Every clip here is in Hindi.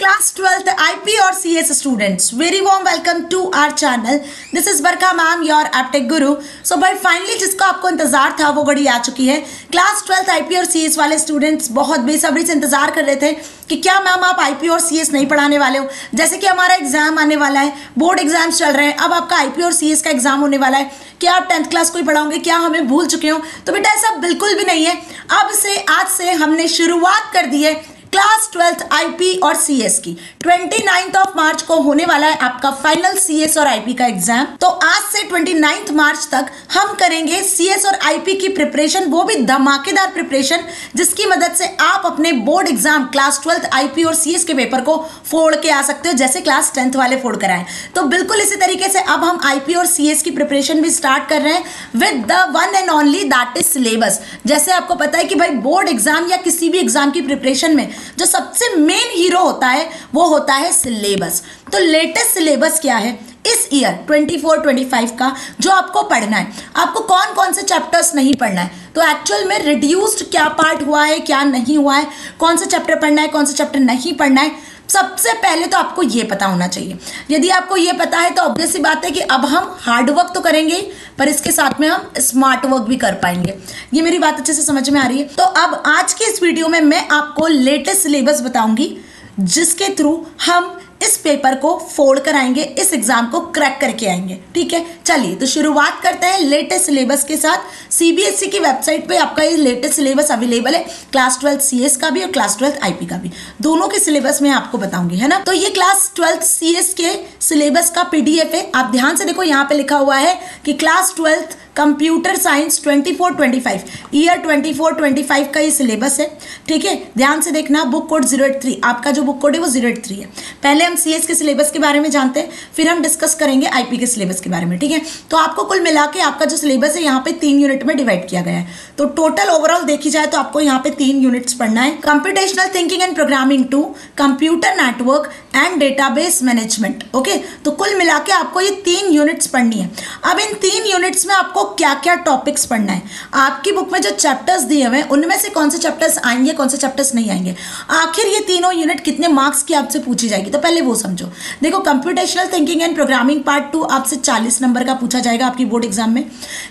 Class 12th IP or CS students, very warm welcome to our channel. This is Barka ma'am, your aptech guru. So by finally जिसको आपको इंतजार था वो घड़ी आ चुकी है. क्लास 12th IP और CS वाले स्टूडेंट्स बहुत बेसब्री से इंतजार कर रहे थे कि क्या मैम आप IP और CS नहीं पढ़ाने वाले हो. जैसे कि हमारा एग्जाम आने वाला है, बोर्ड एग्जाम्स चल रहे हैं, अब आपका IP और CS का एग्जाम होने वाला है. क्या आप 10th क्लास को ही पढ़ाओगे, क्या हमें भूल चुके हो? तो बेटा ऐसा बिल्कुल भी नहीं है. अब से आज से हमने शुरुआत कर दी है क्लास 12th IP और CS की. 29 मार्च को होने वाला है आपका फाइनल CS और IP का एग्जाम. तो आज से 29 मार्च तक हम करेंगे CS और IP की प्रिपरेशन, वो भी धमाकेदार प्रिपरेशन जिसकी मदद से आप अपने board exam class 12th IP और CS के पेपर को फोड़ के आ सकते हो, जैसे क्लास 10th वाले फोड़ कर आए. तो बिल्कुल इसी तरीके से अब हम IP और CS की प्रिपरेशन भी स्टार्ट कर रहे हैं with the one and only that is syllabus. जैसे आपको पता है कि भाई बोर्ड एग्जाम या किसी भी एग्जाम की प्रिपरेशन में जो सबसे मेन हीरो होता है वो होता है सिलेबस. तो लेटेस्ट सिलेबस क्या है इस ईयर 24-25 का जो आपको पढ़ना है, आपको कौन कौन से चैप्टर्स नहीं पढ़ना है, तो एक्चुअल में रिड्यूस्ड क्या पार्ट हुआ है क्या नहीं हुआ है, कौन सा चैप्टर पढ़ना है कौन सा चैप्टर नहीं पढ़ना है, सबसे पहले तो आपको ये पता होना चाहिए. यदि आपको ये पता है तो ऑब्वियस सी बात है कि अब हम हार्ड वर्क तो करेंगे पर इसके साथ में हम स्मार्ट वर्क भी कर पाएंगे. ये मेरी बात अच्छे से समझ में आ रही है? तो अब आज के इस वीडियो में मैं आपको लेटेस्ट सिलेबस बताऊंगी जिसके थ्रू हम इस पेपर को फोड़ कर आएंगे, इस एग्जाम को क्रैक करके आएंगे. ठीक है, चलिए तो शुरुआत करते हैं लेटेस्ट सिलेबस के साथ. CBSE की वेबसाइट पे आपका ये लेटेस्ट सिलेबस अवेलेबल है, क्लास 12 CS का भी और क्लास 12 IP का भी. दोनों के सिलेबस मैं आपको बताऊंगी, है ना. तो ये क्लास 12 CS के सिलेबस का PDF है. आप ध्यान से देखो, यहाँ पे लिखा हुआ है कि क्लास 12 कंप्यूटर साइंस 24-25 ईयर 24-25 का ये सिलेबस है. ठीक है, ध्यान से देखना. बुक कोड 083, आपका जो बुक कोड है वो 083 है. पहले हम CS के सिलेबस के बारे में जानते हैं, फिर हम डिस्कस करेंगे IP के सिलेबस के बारे में. ठीक है, तो आपको कुल मिला के आपका जो सिलेबस है यहाँ पे 3 यूनिट में डिवाइड किया गया है. तो टोटल ओवरऑल देखी जाए तो आपको यहाँ पे 3 यूनिट्स पढ़ना है. Computational thinking and programming 2, computer network and database management. Okay, तो कुल मिला के आपको ये 3 यूनिट्स पढ़नी है. अब इन 3 यूनिट्स में आपको क्या क्या टॉपिक्स पढ़ना है, आपकी बुक में जो चैप्टर्स दिए हुए हैं उनमें से कौन से चैप्टर्स आएंगे कौन से चैप्टर्स नहीं आएंगे, आखिर ये तीनों यूनिट कितने मार्क्स की आपसे पूछी जाएगी, तो पहले वो समझो. देखो, computational thinking and programming part 2 आपसे 40 नंबर का पूछा जाएगा आपकी बोर्ड एग्जाम में.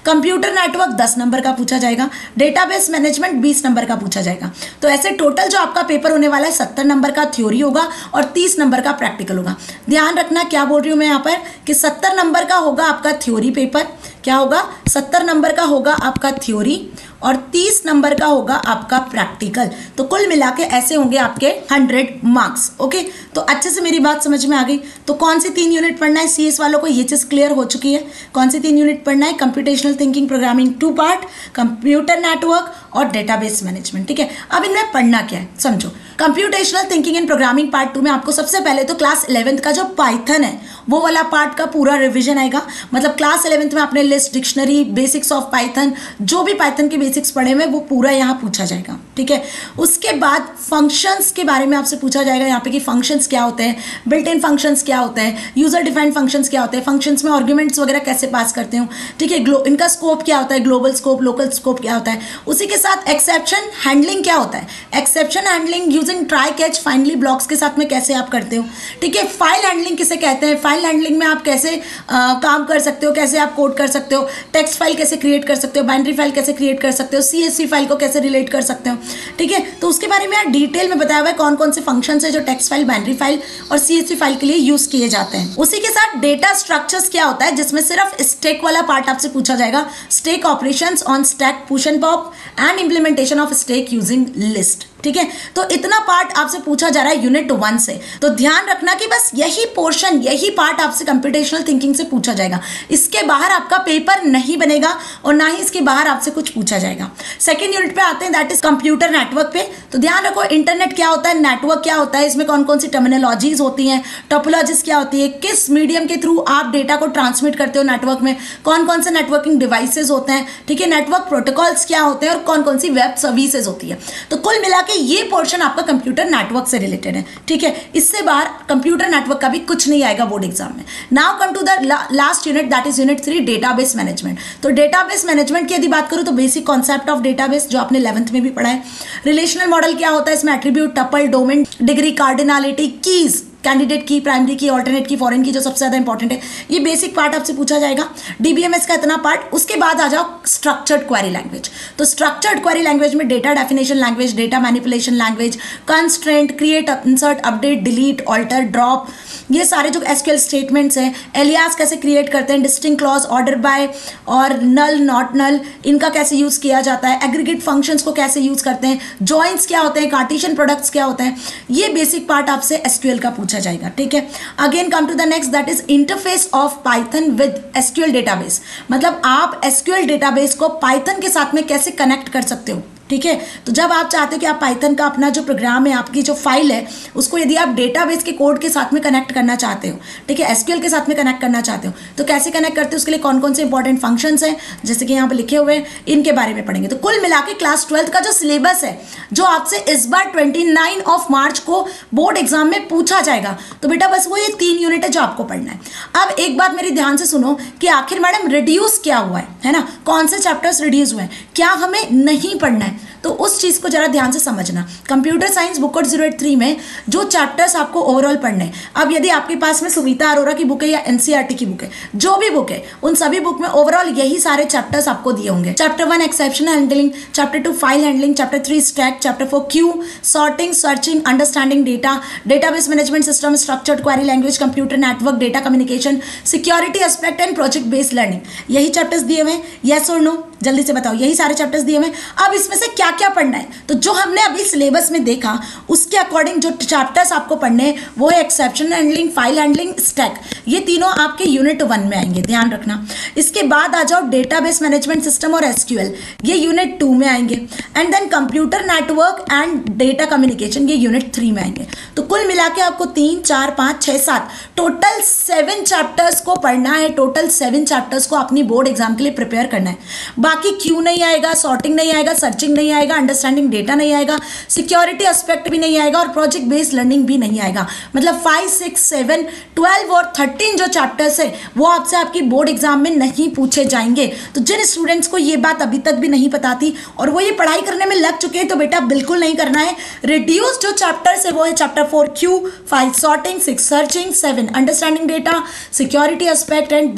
कंप्यूटर नेटवर्क 10 नंबर का पूछा जाएगा. डेटाबेस मैनेजमेंट 20 नंबर का पूछा जाएगा. तो ऐसे टोटल जो आपका पेपर होने वाला है 70 नंबर का थ्योरी होगा और 30 नंबर का प्रैक्टिकल होगा. ध्यान रखना क्या बोल रही हूँ मैं यहाँ पर कि 70 नंबर का होगा आपका थ्योरी पेपर. क्या होगा? 70 नंबर का होगा आपका थ्योरी और 30 नंबर का होगा आपका प्रैक्टिकल. तो कुल मिला के ऐसे होंगे आपके 100 मार्क्स. ओके, तो अच्छे से मेरी बात समझ में आ गई. तो कौन सी 3 यूनिट पढ़ना है, CS वालों को ये चीज़ क्लियर हो चुकी है. कौन सी 3 यूनिट पढ़ना है? Computational thinking programming 2 part, computer network और डेटाबेस मैनेजमेंट. ठीक है, अब इनमें पढ़ना क्या है समझो. Computational thinking and programming part 2 में आपको सबसे पहले तो क्लास 11th का जो पाइथन है वो वाला पार्ट का पूरा रिवीजन आएगा. मतलब क्लास 11th में आपने list, dictionary, basics of Python, जो भी पाइथन के बेसिक्स पढ़े हुए वो पूरा यहाँ पूछा जाएगा. ठीक है, उसके बाद फंक्शंस के बारे में आपसे पूछा जाएगा यहाँ पे कि फंक्शंस क्या होते हैं, बिल्ट इन फंक्शंस क्या होते हैं, यूजर डिफाइंड फंक्शंस क्या होते हैं, फंक्शंस में आर्ग्यूमेंट्स वगैरह कैसे पास करते हो. ठीक है, इनका स्कोप क्या होता है, ग्लोबल स्कोप, लोकल स्कोप क्या होता है. उसी के साथ एक्सेप्शन हैंडलिंग क्या होता है, exception handling using try catch finally blocks के साथ में कैसे आप करते हो. ठीक है, फाइल हैंडलिंग किसे कहते हैं, फाइल हैंडलिंग में आप कैसे काम कर सकते हो, कैसे आप कोड कर सकते हो, टेक्स्ट फाइल कैसे क्रिएट कर सकते हो, बाइनरी फाइल कैसे क्रिएट कर सकते हो, CSV फाइल को कैसे रिलेट कर सकते हो. ठीक है, तो उसके बारे में यार डिटेल में बताया हुआ है कौन कौन से फंक्शंस है जो टेक्स्ट फाइल, बाइनरी फाइल और CSV फाइल के लिए यूज किए जाते हैं. उसी के साथ डेटा स्ट्रक्चर्स क्या होता है जिसमें सिर्फ स्टैक वाला पार्ट आपसे पूछा जाएगा. Stack operations on stack, push and pop and implementation of stack using list. ठीक है, तो इतना पार्ट आपसे पूछा जा रहा है यूनिट 1 से. तो ध्यान रखना कि बस यही पोर्शन, यही पार्ट आपसे कंप्यूटेशनल थिंकिंग से पूछा जाएगा. इसके बाहर आपका पेपर नहीं बनेगा और ना ही इसके बाहर आपसे कुछ पूछा जाएगा. सेकेंड यूनिट पे आते हैं, दैट इज कंप्यूटर नेटवर्क पे. तो ध्यान रखो, इंटरनेट क्या होता है, नेटवर्क क्या होता है, इसमें कौन कौन सी टर्मिनोलॉजीज होती हैं, टोपोलॉजीज क्या होती है, किस मीडियम के थ्रू आप डेटा को ट्रांसमिट करते हो नेटवर्क में, कौन कौन से नेटवर्किंग डिवाइसेज होते हैं. ठीक है, नेटवर्क प्रोटोकॉल्स क्या होते हैं और कौन कौन सी वेब सर्विसेज होती है. तो कुल मिला कि ये पोर्शन आपका कंप्यूटर नेटवर्क से रिलेटेड है, ठीक है। इससे बाहर कंप्यूटर नेटवर्क का भी कुछ नहीं आएगा बोर्ड एग्जाम में। Now come to the last unit, that is unit 3, database management. तो डेटाबेस मैनेजमेंट की यदि बात करूं तो बेसिक कॉन्सेप्ट ऑफ डेटाबेस जो आपने 11th में भी पढ़ा है। रिलेशनल मॉडल क्या होता है, इसमें attribute, tuple, domain, degree, cardinality, keys, candidate की, प्राइमरी की, ऑल्टरनेट की, फॉरेन की, जो सबसे ज्यादा इंपॉर्टेंट है, ये बेसिक पार्ट आपसे पूछा जाएगा। डीबीएमएस का इतना पार्ट। उसके बाद आ जाओ स्ट्रक्चर्ड क्वेरी लैंग्वेज। तो स्ट्रक्चर्ड क्वेरी लैंग्वेज में data definition language, data manipulation language, constraint, create, insert, update, delete, alter, drop, ये सारे जो एसक्यूएल स्टेटमेंट्स हैं, एलियास कैसे क्रिएट करते हैं, डिस्टिंक्ट क्लॉज, ऑर्डर बाय और नल, नॉट नल, इनका कैसे यूज किया जाता है, एग्रीगेट फंक्शंस को कैसे यूज करते हैं, जॉइंट्स क्या होते हैं, कार्टेशियन प्रोडक्ट्स क्या होते हैं, ये बेसिक पार्ट आपसे एसक्यूएल का पूछा जाएगा, ठीक है। Again come to the next, that is interface of Python with SQL database. मतलब आप एसक्यूएल डेटाबेस को पाइथन के साथ में कैसे कनेक्ट कर सकते हो, ठीक है। तो जब आप चाहते हो कि आप पाइथन का अपना जो प्रोग्राम है, आपकी जो फाइल है, उसको यदि आप डेटाबेस के कोड के साथ में कनेक्ट करना चाहते हो, ठीक है, एसक्यूएल के साथ में कनेक्ट करना चाहते हो, तो कैसे कनेक्ट करते हो, उसके लिए कौन कौन से इंपॉर्टेंट फंक्शंस हैं, जैसे कि यहाँ पे लिखे हुए हैं, इनके बारे में पढ़ेंगे। तो कुल मिला के क्लास 12th का जो सिलेबस है, जो आपसे इस बार 29 मार्च को बोर्ड एग्जाम में पूछा जाएगा, तो बेटा बस वो ये 3 यूनिट है जो आपको पढ़ना है। अब एक बात मेरी ध्यान से सुनो कि आखिर मैडम रिड्यूस क्या हुआ है ना, कौन से चैप्टर्स रिड्यूस हुए हैं, क्या हमें नहीं पढ़ना है, तो उस चीज को जरा ध्यान से समझना। कंप्यूटर साइंस बुक कोड 083 में जो चैप्टर्स आपको ओवरऑल पढ़ने हैं, अब यदि आपके पास में सुनीता अरोरा की बुक है या एनसीईआरटी की बुक है, जो भी बुक है, उन सभी बुक में ओवरऑल यही सारे चैप्टर्स आपको दिए होंगे। Chapter 1 exceptional handling, chapter 2 file handling, chapter 3 stack, chapter 4 Q, sorting, searching, understanding data, database management system, structured query language, computer network, data communication, security aspect and project based learning, यही चैप्टर्स दिए हुए हैं। यस और नो, जल्दी से बताओ, यही सारे चैप्टर्स दिए हुए हैं। अब इसमें से क्या क्या पढ़ना है, तो जो हमने अभी सिलेबस में देखा उसके अकॉर्डिंग जो चैप्टर्स आपको पढ़ने हैं वो है exception handling, file handling, stack, ये तीनों आपके यूनिट 1 में आएंगे, ध्यान रखना। इसके बाद आ जाओ डेटाबेस मैनेजमेंट सिस्टम और एसक्यूएल, ये यूनिट 2 में आएंगे। And then computer network and data communication, ये यूनिट 3 में आएंगे। तो कुल मिला के आपको 3, 4, 5, 6, 7 टोटल 7 चैप्टर्स को पढ़ना है। टोटल 7 चैप्टर्स को अपनी बोर्ड एग्जाम के लिए प्रिपेयर करना है। बाकी क्यू नहीं आएगा, सॉर्टिंग नहीं आएगा, सर्चिंग नहीं आएगा, अंडरस्टैंडिंग डेटा नहीं आएगा, सिक्योरिटी एस्पेक्ट भी नहीं आएगा और प्रोजेक्ट बेस्ड लर्निंग भी नहीं आएगा। मतलब 5, 6, 7, 12 और 13 जो चैप्टर्स है वो आपसे आपकी बोर्ड एग्जाम में नहीं पूछे जाएंगे। तो जिन स्टूडेंट्स को ये बात अभी तक भी नहीं पता थी और वो ये पढ़ाई करने में लग चुके हैं, तो बेटा बिल्कुल नहीं करना है। रिड्यूस जो चैप्टर्स है वो है chapter 4 Q, 5 sorting, 6 searching, 7 understanding data, security aspect and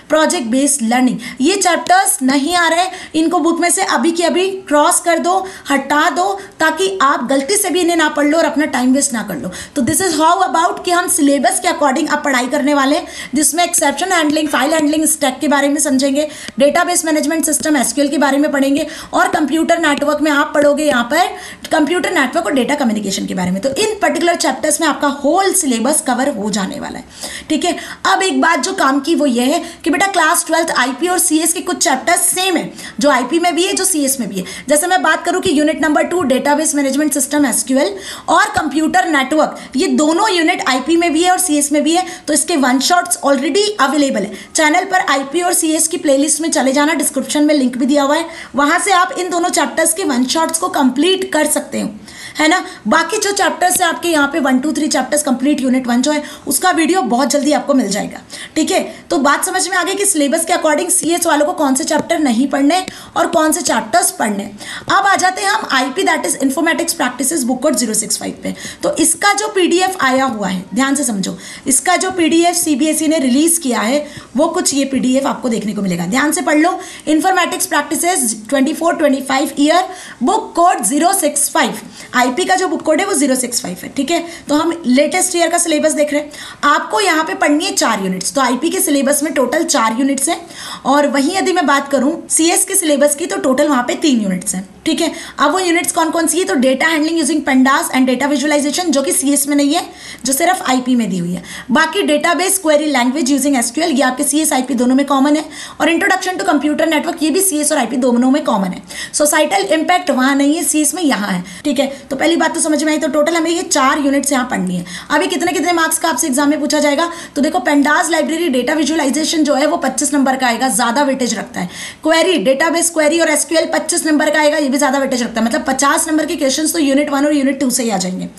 project based learning. ये चैप्टर्स नहीं आ रहे, इनको बुक में से अभी के अभी क्रॉस कर दो, हटा दो, ताकि आप गलती से भी इन्हें ना पढ़ लो और अपना टाइम वेस्ट ना कर लो। तो दिस इज हाउ अबाउट कि हम सिलेबस के अकॉर्डिंग अब पढ़ाई करने वाले हैं, जिसमें exception handling, file handling, stack के बारे में समझेंगे, डेटाबेस मैनेजमेंट सिस्टम एसक्यूएल के बारे में पढ़ेंगे और कंप्यूटर नेटवर्क में आप पढ़ोगे यहाँ पर कंप्यूटर नेटवर्क और डेटा कम्युनिकेशन के बारे में। तो इन पर्टिकुलर चैप्टर्स में आपका होल सिलेबस कवर हो जाने वाला है, ठीक है। अब एक बात जो काम की वो ये है कि बेटा क्लास 12th आईपी और सीएस के कुछ चैप्टर्स सेम है, जो आईपी में भी है, जो सीएस में भी है। जैसे मैं बात करूं कि unit number 2 database management system SQL और कंप्यूटर नेटवर्क, ये दोनों यूनिट आईपी में भी है और सीएस में भी है। तो इसके वन शॉट्स ऑलरेडी अवेलेबल है चैनल पर। आईपी और सीएस की प्लेलिस्ट में चले जाना, डिस्क्रिप्शन में लिंक भी दिया हुआ है, वहां से आप इन दोनों चैप्टर्स के वन शॉट्स को कंप्लीट कर सकते हो, है ना। बाकी जो चैप्टर्स है आपके यहाँ पे 1, 2, 3 चैप्टर्स कंप्लीट यूनिट 1 जो है उसका वीडियो बहुत जल्दी आपको मिल जाएगा, ठीक है। तो बात समझ में आ गई कि सिलेबस के अकॉर्डिंग सीएस वालों को कौन से चैप्टर नहीं पढ़ने और कौन से चैप्टर्स पढ़ने। अब आ जाते हैं हम IP that is informatics practices book code 065 पे। तो इसका जो पीडीएफ आया हुआ है, ध्यान से समझो, इसका जो पीडीएफ सीबीएसई ने रिलीज किया है वो कुछ ये पीडीएफ आपको देखने को मिलेगा। ध्यान से पढ़ लो, informatics practices 24-25 year book code 065। IP का जो बुक कोड है वो 065 है, ठीक है। तो हम लेटेस्ट ईयर का सिलेबस देख रहे हैं। आपको यहाँ पे पढ़नी है 4 यूनिट्स। तो आईपी के सिलेबस में टोटल 4 यूनिट्स हैं और वहीं यदि मैं बात करूँ सीएस के सिलेबस की तो टोटल वहाँ पे 3 यूनिट्स हैं, ठीक है। अब वो यूनिट्स कौन कौन सी है, तो data handling using pandas and data visualisation, जो कि सीएस में नहीं है, जो सिर्फ आईपी में दी हुई है। बाकी database query language using SQL, ये आपके सीएस आईपी दोनों में कॉमन है। और इंट्रोडक्शन टू कंप्यूटर नेटवर्क, ये भी सीएस और आईपी दोनों में कॉमन है। सोसाइटल इंपैक्ट वहाँ नहीं है, सीएस में यहाँ है, ठीक है। तो पहली बात तो समझ में आई। तो टोटल हमें ये 4 यूनिट्स यहाँ पढ़नी है। अभी कितने कितने मार्क्स का आपसे एग्जाम में पूछा जाएगा, तो देखो पेंडास लाइब्रेरी डेटा विजुअलाइजेशन जो है वो 25 नंबर का आएगा, ज्यादा वेटेज रखता है। क्वेरी डेटाबेस क्वेरी और एसक्यूएल 25 नंबर का आएगा, ये भी भी ज़्यादा वेटेज रखता है, मतलब 50 नंबर के क्वेश्चंस तो यूनिट 1 और यूनिट 2 से ही आ जाएंगे।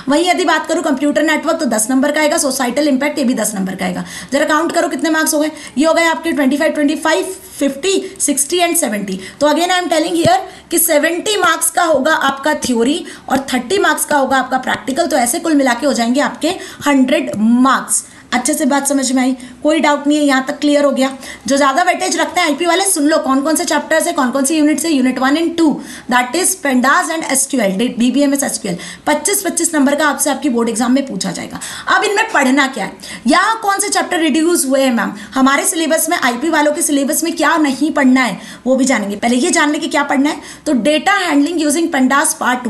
वहीं यदि बात करूँ कंप्यूटर नेटवर्क तो 10 नंबर का आएगा, सोसाइटल इंपैक्ट ये भी 10 नंबर का आएगा। जरा काउंट करो कितने मार्क्स हो गए, ये हो गए आपके 25, 50, 60 एंड 70। तो again I am telling here कि 70 मार्क्स का होगा आपका थ्योरी और 30 मार्क्स का होगा आपका प्रैक्टिकल, तो ऐसे कुल मिला के हो जाएंगे आपके 100 मार्क्स। अच्छे से बात समझ में आई, कोई डाउट नहीं है, यहाँ तक क्लियर हो गया। जो ज़्यादा वेटेज रखते हैं आईपी वाले सुन लो कौन कौन से चैप्टर्स है, कौन कौन सी यूनिट से, unit 1 and 2 that is pandas and SQL, DBMS SQL. 25 number का आपसे आपकी बोर्ड एग्जाम में पूछा जाएगा। अब इनमें पढ़ना क्या है, यहाँ कौन से चैप्टर रिड्यूस हुए हैं मैम हमारे सिलेबस में, आईपी वालों के सिलेबस में क्या नहीं पढ़ना है वो भी जानेंगे। पहले ये जान ले कि क्या पढ़ना है। तो data handling using pandas part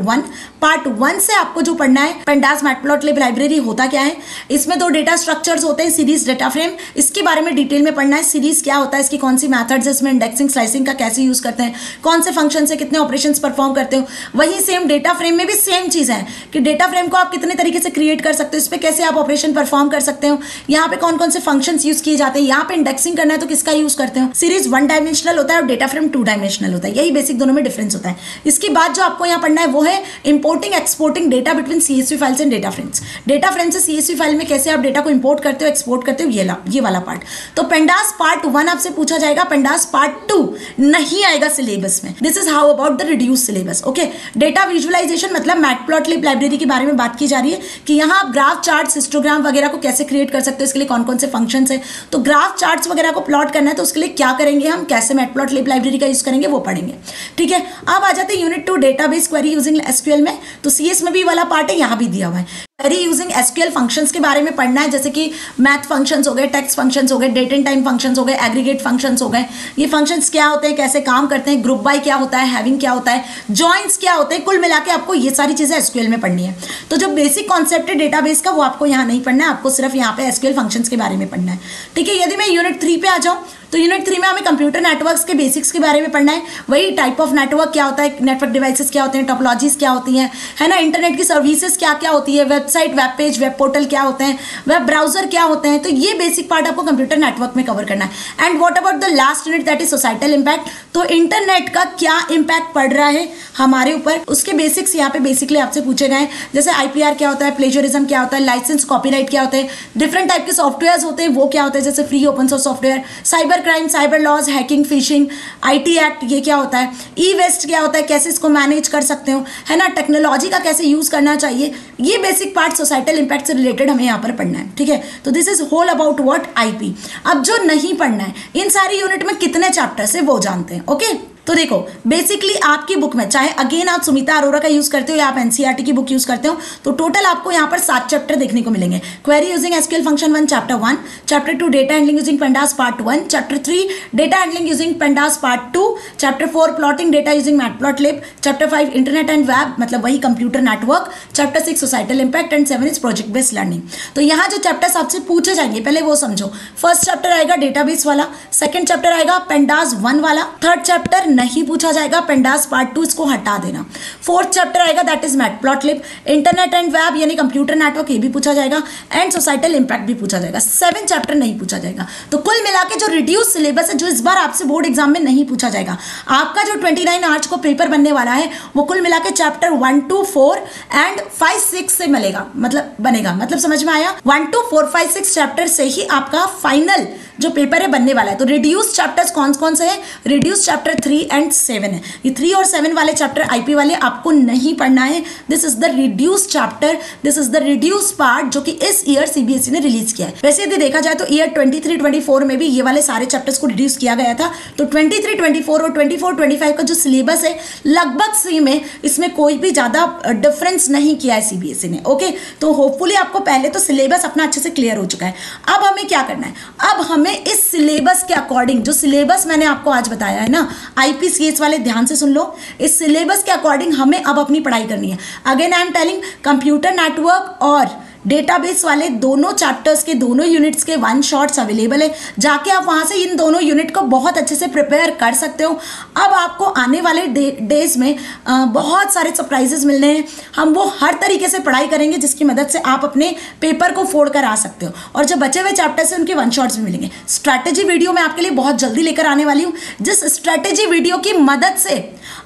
1 से आपको जो पढ़ना है, पेंडास मैटप्लॉटलिब लाइब्रेरी होता क्या है, इसमें 2 डेटा स्ट्रक्चर्स होते हैं, सीरीज डेटा फ्रेम, इसके बारे में डिटेल में पढ़ना है। सीरीज क्या होता है, इसकी कौन सी मेथड्स है, इसमें इंडेक्सिंग स्लाइसिंग का कैसे यूज करते हैं, कौन से फंक्शन से कितने ऑपरेशंस परफॉर्म करते हो। वही सेम डेटा फ्रेम में भी सेम चीज है कि डेटा फ्रेम को आप कितने तरीके से क्रिएट कर सकते हो, इस पर कैसे आप ऑपरेशन परफॉर्म कर सकते हो, यहाँ पे कौन कौन से फंक्शन यूज किए जाते हैं, यहाँ पे इंडेक्सिंग करना है तो किसका यूज करते हो। सीरीज 1 डायमेंशनल होता है और डेटा फ्रेम 2 डायमेंशनल होता है, यही बेसिक दोनों में डिफरेंस होता है। इसके बाद जो आपको यहाँ पढ़ना है वो है importing exporting data between CSV files and data frames. Data frame से सीएसवी फाइल में कैसे आप डेटा को इंपोर्ट करते हो, एक्सपोर्ट करते हो, ये वाला पार्ट। तो पेंडास पार्ट 1 आपसे पूछा जाएगा, पेंडास पार्ट 2 नहीं आएगा सिलेबस में। This is how about the reduce syllabus. Okay, data visualisation मतलब मैटप्लॉटलिब लाइब्रेरी के बारे में बात की जा रही है कि यहाँ आप ग्राफ चार्ट, हिस्टोग्राम वगैरह को कैसे क्रिएट कर सकते हो, इसके लिए कौन कौन से फंक्शंस है। तो ग्राफ चार्ट्स वगैरह को प्लॉट करना है तो उसके लिए क्या करेंगे हम, कैसे मैटप्लॉटलिब लाइब्रेरी का यूज करेंगे वो पढ़ेंगे। ठीक है, अब आ जाते हैं unit 2 database query using SQL में। तो सीएस में भी वाला पार्ट है, यहाँ भी दिया हुआ है। क्वेरी यूजिंग एसक्यूएल फंक्शंस के बारे में पढ़ना है, जैसे कि मैथ फंक्शंस हो गए, टेक्स्ट फंक्शंस हो गए, डेट एंड टाइम फंक्शंस हो गए, एग्रीगेट फंक्शंस हो गए। ये फंक्शंस क्या होते हैं, कैसे काम करते हैं, ग्रुप बाय क्या होता है, हैविंग क्या होता है, जॉइंट्स क्या होते हैं, कुल मिला के आपको ये सारी चीजें एसक्यूएल में पढ़नी है। तो जो बेसिक कॉन्सेप्ट है डेटाबेस का वो आपको यहाँ नहीं पढ़ना है, आपको सिर्फ यहाँ पे एसक्यूएल फंक्शंस के बारे में पढ़ना है। ठीक है, यदि मैं यूनिट 3 पे आ जाऊँ तो यूनिट 3 में हमें कंप्यूटर नेटवर्क्स के बेसिक्स के बारे में पढ़ना है। वही टाइप ऑफ नेटवर्क क्या होता है, नेटवर्क डिवाइसेस क्या होते हैं, टोपोलॉजीज क्या होती हैं, है ना, इंटरनेट की सर्विसेज क्या क्या होती है, website, web page, web portal क्या होते हैं, वेब ब्राउजर क्या होते हैं। तो ये बेसिक पार्ट आपको कंप्यूटर नेटवर्क में कवर करना है। And what about the last unit that is societal impact. तो इंटरनेट का क्या इंपैक्ट पड़ रहा है हमारे ऊपर, उसके बेसिक्स यहाँ पे बेसिकली आपसे पूछे गए हैं। जैसे आईपीआर क्या होता है, प्लेजरिज्म क्या होता है, लाइसेंस कॉपीराइट क्या होते हैं, डिफरेंट टाइप के सॉफ्टवेयर होते हैं वो क्या होते हैं, जैसे free open source software, cyber crime, cyber laws, hacking, phishing, IT act ये क्या होता है, ई वेस्ट क्या होता है, कैसे इसको मैनेज कर सकते हो, है ना, टेक्नोलॉजी का कैसे यूज करना चाहिए। ये बेसिक पार्ट सोसाइटल इंपैक्ट से रिलेटेड हमें यहाँ पर पढ़ना है। ठीक है, तो this is whole about what IP. अब जो नहीं पढ़ना है, इन सारी यूनिट में कितने चैप्टर्स है वो जानते हैं। ओके, तो देखो बेसिकली आपकी बुक में चाहे अगेन आप सुमिता अरोरा का यूज करते हो या आप एनसीईआरटी की बुक यूज करते हो, तो टोटल आपको यहाँ पर 7 चैप्टर देखने को मिलेंगे। Query using SQL function 1 chapter 1, chapter 2 data handling using pandas part 1, chapter 3 data handling using pandas part 2, chapter 4 plotting data using matplotlib, chapter 5 internet and web मतलब वही computer network, chapter 6 societal impact and 7 is project based learning. तो यहाँ जो चैप्टर्स आपसे पूछे जाएंगे पहले वो समझो। फर्स्ट चैप्टर आएगा डेटाबेस वाला, सेकंड चैप्टर आएगा पेंडास 1 वाला, थर्ड चैप्टर नहीं पूछा जाएगा पेंडास पार्ट 2, इसको हटा देना। फोर्थ चैप्टर आएगा that is matplotlib, internet and web यानी कंप्यूटर नेटवर्क ये भी पूछा जाएगा, एंड सोसाइटल इंपैक्ट भी पूछा जाएगा। 7 चैप्टर नहीं पूछा जाएगा। तो कुल मिला के जो रिड्यूस सिलेबस है, जो इस बार आपसे बोर्ड एग्जाम में नहीं पूछा जाएगा, आपका जो 29 मार्च को पेपर बनने वाला है वो कुल मिला के चैप्टर 1 to 4 एंड 5, 6 से मिलेगा, मतलब बनेगा, मतलब समझ में आया। 1 to 4, 5, 6 चैप्टर से ही आपका फाइनल जो पेपर है बनने वाला है। तो रिड्यूस चैप्टर्स कौन कौन से हैं, रिड्यूस चैप्टर 3 एंड 7 है। ये 3 और 7 वाले चैप्टर आईपी वाले आपको नहीं पढ़ना है। This is the reduce chapter, this is the reduce part जो कि इस ईयर सीबीएसई ने रिलीज किया है। वैसे यदि देखा जाए तो ईयर 23-24 में भी ये वाले सारे चैप्टर्स को रिड्यूस किया गया था। तो 23-24 और 24-25 का जो सिलेबस है लगभग सेम है, इसमें कोई भी ज्यादा डिफरेंस नहीं किया है सीबीएसई ने। ओके, तो होपफुली आपको पहले तो सिलेबस अपना अच्छे से क्लियर हो चुका है। अब हमें क्या करना है, अब हमें इस सिलेबस के अकॉर्डिंग, जो सिलेबस मैंने आपको आज बताया है ना, आईपीसीएस वाले ध्यान से सुन लो, इस सिलेबस के अकॉर्डिंग हमें अब अपनी पढ़ाई करनी है। Again I am telling, computer network और डेटाबेस वाले दोनों चैप्टर्स के दोनों यूनिट्स के वन शॉट्स अवेलेबल है, जाके आप वहाँ से इन दोनों यूनिट को बहुत अच्छे से प्रिपेयर कर सकते हो। अब आपको आने वाले डेज में बहुत सारे सरप्राइजेस मिलने हैं। हम वो हर तरीके से पढ़ाई करेंगे जिसकी मदद से आप अपने पेपर को फोड़ कर आ सकते हो, और जो बचे हुए चैप्टर्स हैं उनके वन शॉट्स भी मिलेंगे। स्ट्रैटेजी वीडियो मैं आपके लिए बहुत जल्दी लेकर आने वाली हूँ, जिस स्ट्रैटेजी वीडियो की मदद से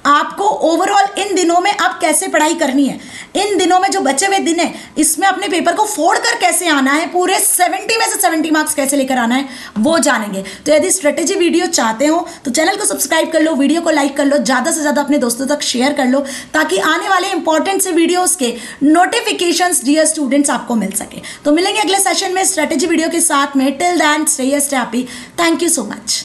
आपको ओवरऑल इन दिनों में आप कैसे पढ़ाई करनी है, इन दिनों में जो बचे हुए दिन है इसमें अपने पेपर को फोड़कर कैसे आना है, पूरे 70 में से 70 मार्क्स कैसे लेकर आना है वो जानेंगे। तो यदि स्ट्रेटेजी वीडियो चाहते हो तो चैनल को सब्सक्राइब कर लो, वीडियो को लाइक कर लो, ज़्यादा से ज़्यादा अपने दोस्तों तक शेयर कर लो, ताकि आने वाले इंपॉर्टेंट से वीडियोस के नोटिफिकेशंस डियर स्टूडेंट्स आपको मिल सके। तो मिलेंगे अगले सेशन में स्ट्रेटेजी वीडियो के साथ में। Till then stay happy. Thank you so much.